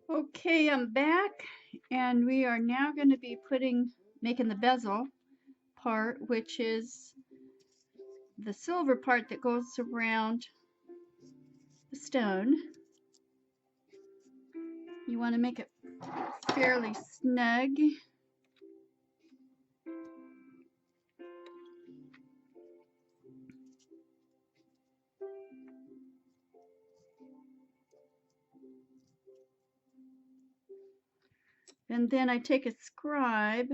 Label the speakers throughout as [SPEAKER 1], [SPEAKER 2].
[SPEAKER 1] Okay, I'm back, and we are now going to be making the bezel part, which is the silver part that goes around the stone. You want to make it fairly snug. And then I take a scribe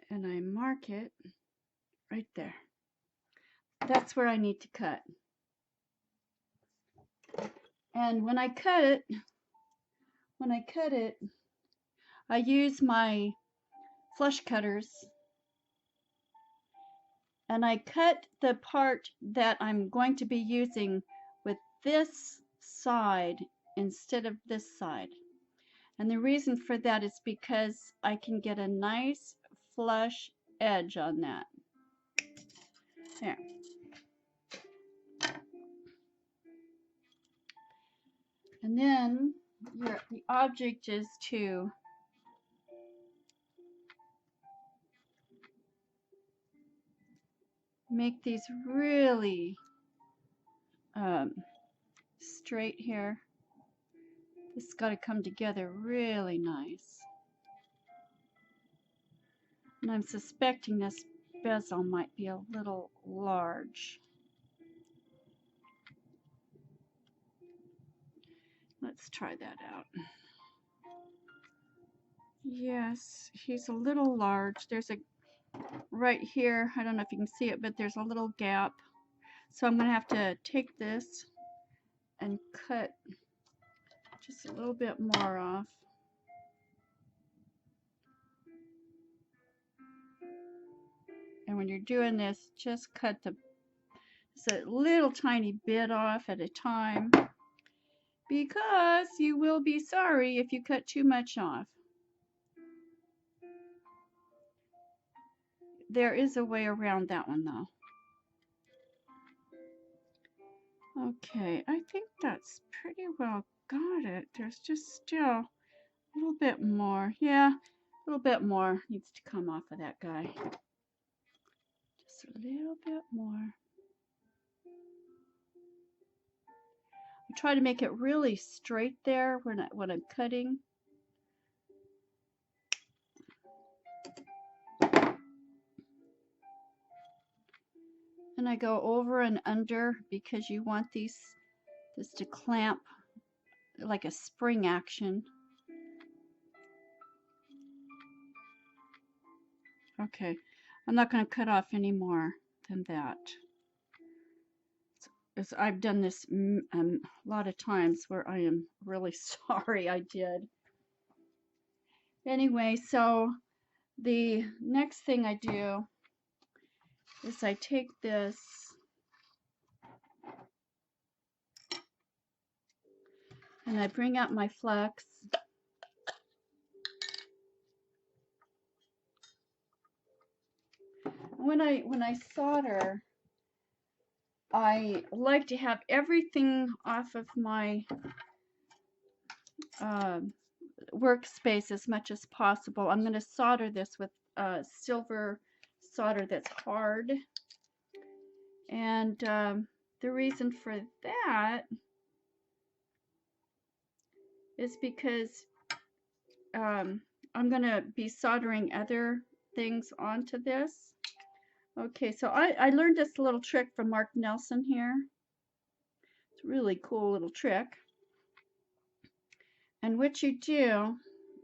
[SPEAKER 1] and I mark it right there. That's where I need to cut. And when I cut it, I use my flush cutters and I cut the part that I'm going to be using with this side instead of this side. And the reason for that is because I can get a nice flush edge on that. There. And then the object is to make these really straight here. This has got to come together really nice. And I'm suspecting this bezel might be a little large. Let's try that out. Yes, he's a little large. There's a right here, I don't know if you can see it, but there's a little gap. So I'm going to have to take this and cut just a little bit more off. And when you're doing this, just cut just a little tiny bit off at a time, because you will be sorry if you cut too much off. There is a way around that one though. Okay, I think that's pretty well got it. There's just still a little bit more. Yeah, a little bit more needs to come off of that guy. Just a little bit more. I try to make it really straight there when I'm cutting. And I go over and under because you want this to clamp like a spring action. Okay, I'm not going to cut off any more than that. I've done this a lot of times where I am really sorry I did. Anyway, so the next thing I do is I take this and I bring out my flux. When I solder, I like to have everything off of my workspace as much as possible. I'm going to solder this with silver solder that's hard. And the reason for that is because I'm going to be soldering other things onto this. Okay, so I learned this little trick from Mark Nelson here. It's a really cool little trick. And what you do,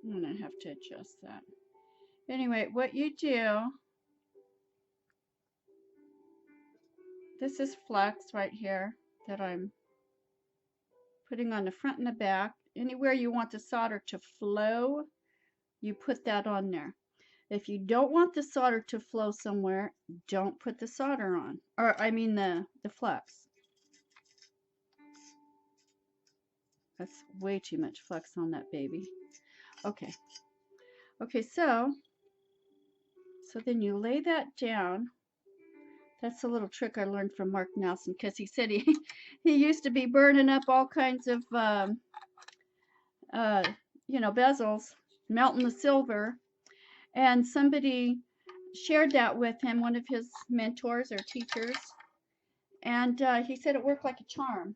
[SPEAKER 1] I'm going to have to adjust that. Anyway, what you do, this is flux right here that I'm putting on the front and the back. Anywhere you want the solder to flow, you put that on there. If you don't want the solder to flow somewhere, don't put the solder on. Or, I mean the flux. That's way too much flux on that baby. Okay. Okay, so then you lay that down. That's a little trick I learned from Mark Nelson, because he said he used to be burning up all kinds of uh, bezels, melting the silver, and somebody shared that with him, one of his mentors or teachers, and he said it worked like a charm.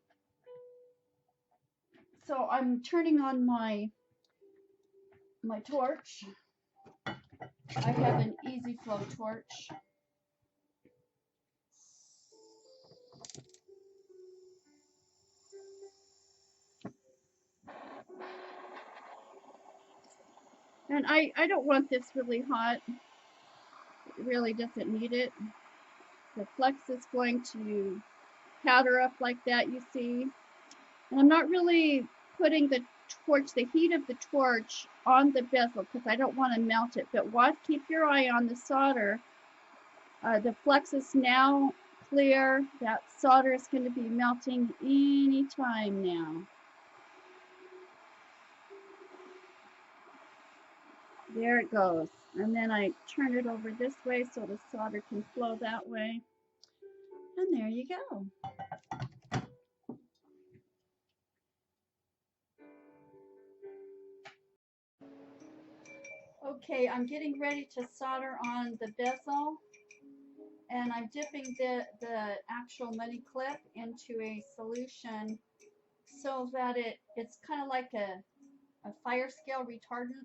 [SPEAKER 1] So I'm turning on my torch. I have an easy flow torch. And I don't want this really hot. It really doesn't need it. The flux is going to powder up like that, you see. And I'm not really putting the heat of the torch on the bezel because I don't want to melt it. But keep your eye on the solder. The flux is now clear. That solder is going to be melting any time now. There it goes. And then I turn it over this way so the solder can flow that way. And there you go. Okay, I'm getting ready to solder on the bezel, and I'm dipping the actual money clip into a solution so that it's kind of like a fire scale retardant.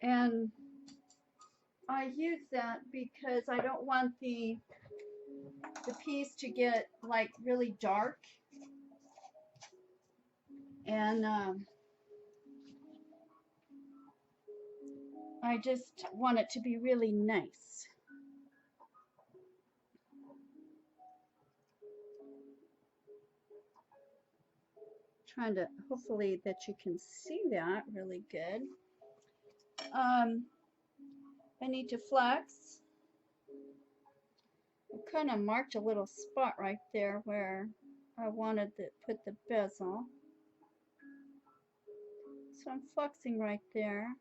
[SPEAKER 1] And I use that because I don't want the piece to get like really dark, and I just want it to be really nice. Trying to, hopefully that you can see that really good. I need to flex. I kind of marked a little spot right there where I wanted to put the bezel. So I'm flexing right there.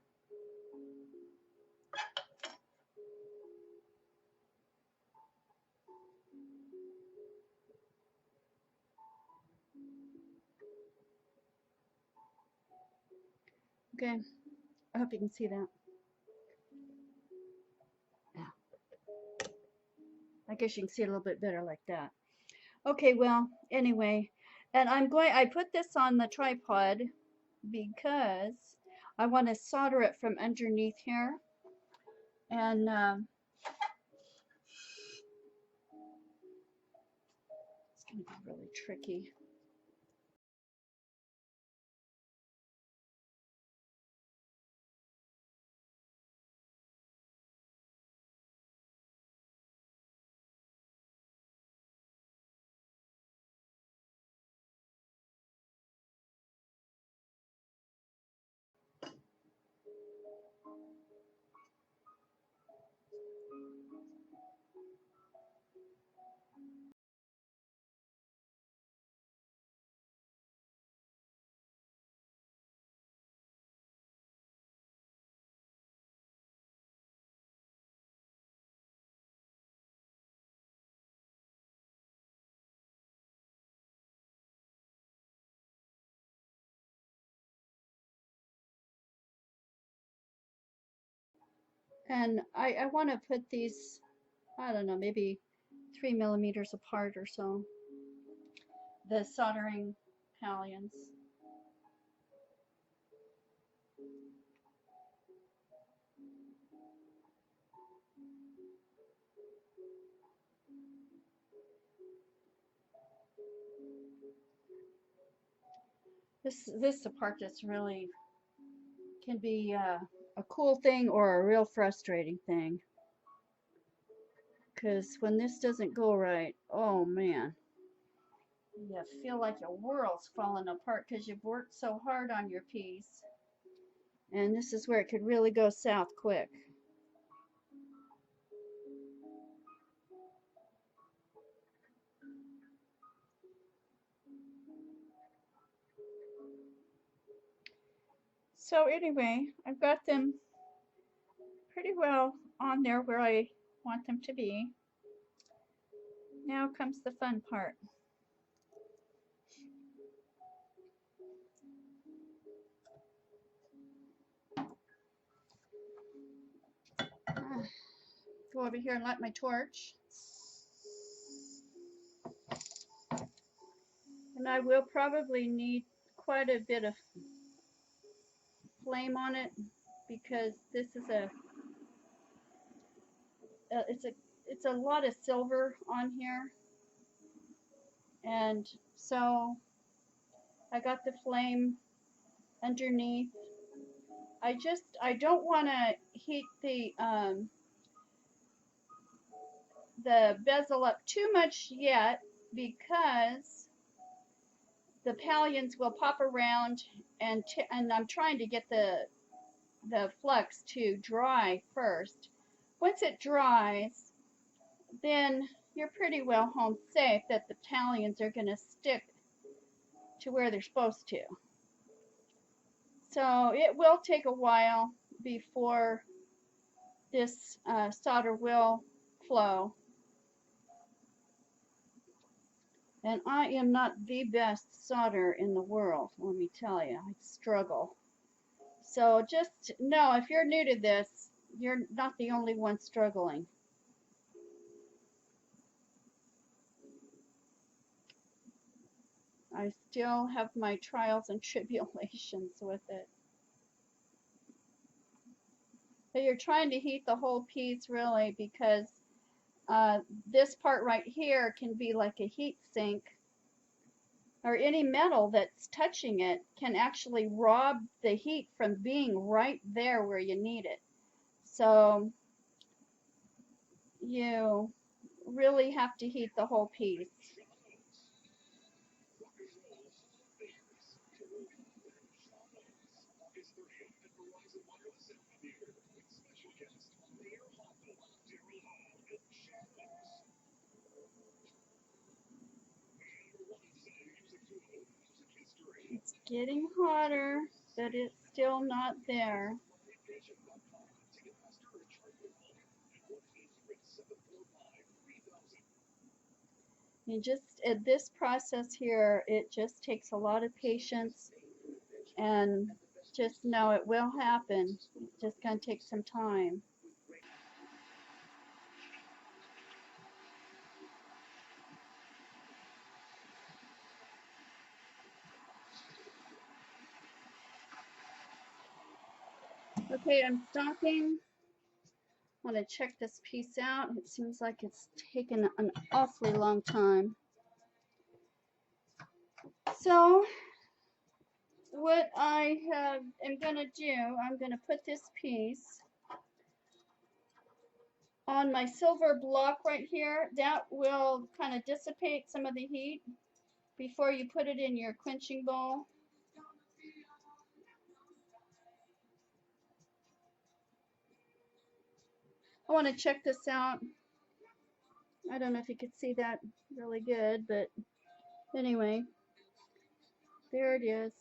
[SPEAKER 1] Okay, I hope you can see that. Yeah. I guess you can see it a little bit better like that. Okay, well, anyway, and I put this on the tripod because I want to solder it from underneath here. And it's going to be really tricky. And I want to put these, I don't know, maybe 3 millimeters apart or so, the soldering pallions. This is the part that's really can be a cool thing or a real frustrating thing. Because when this doesn't go right, oh man, you feel like your world's falling apart because you've worked so hard on your piece. And this is where it could really go south quick. So anyway, I've got them pretty well on there where I want them to be. Now comes the fun part. Go over here and light my torch. And I will probably need quite a bit of flame on it because this is it's a lot of silver on here, and so I got the flame underneath. I don't want to heat the bezel up too much yet because the pallions will pop around, and I'm trying to get the flux to dry first. Once it dries, then you're pretty well home safe that the pallions are going to stick to where they're supposed to. So it will take a while before this solder will flow. And I am not the best solderer in the world, let me tell you. I struggle. So just know, if you're new to this, you're not the only one struggling. I still have my trials and tribulations with it. But you're trying to heat the whole piece really, because this part right here can be like a heat sink, or any metal that's touching it can actually rob the heat from being right there where you need it. So you really have to heat the whole piece. It's getting hotter, but it's still not there. You just, at this process here, it just takes a lot of patience, and just know it will happen. It's just going to take some time. Okay, I'm stopping. I want to check this piece out. It seems like it's taken an awfully long time. So what I am going to do, I'm going to put this piece on my silver block right here. That will kind of dissipate some of the heat before you put it in your quenching bowl. I want to check this out. I don't know if you could see that really good, but anyway, there it is.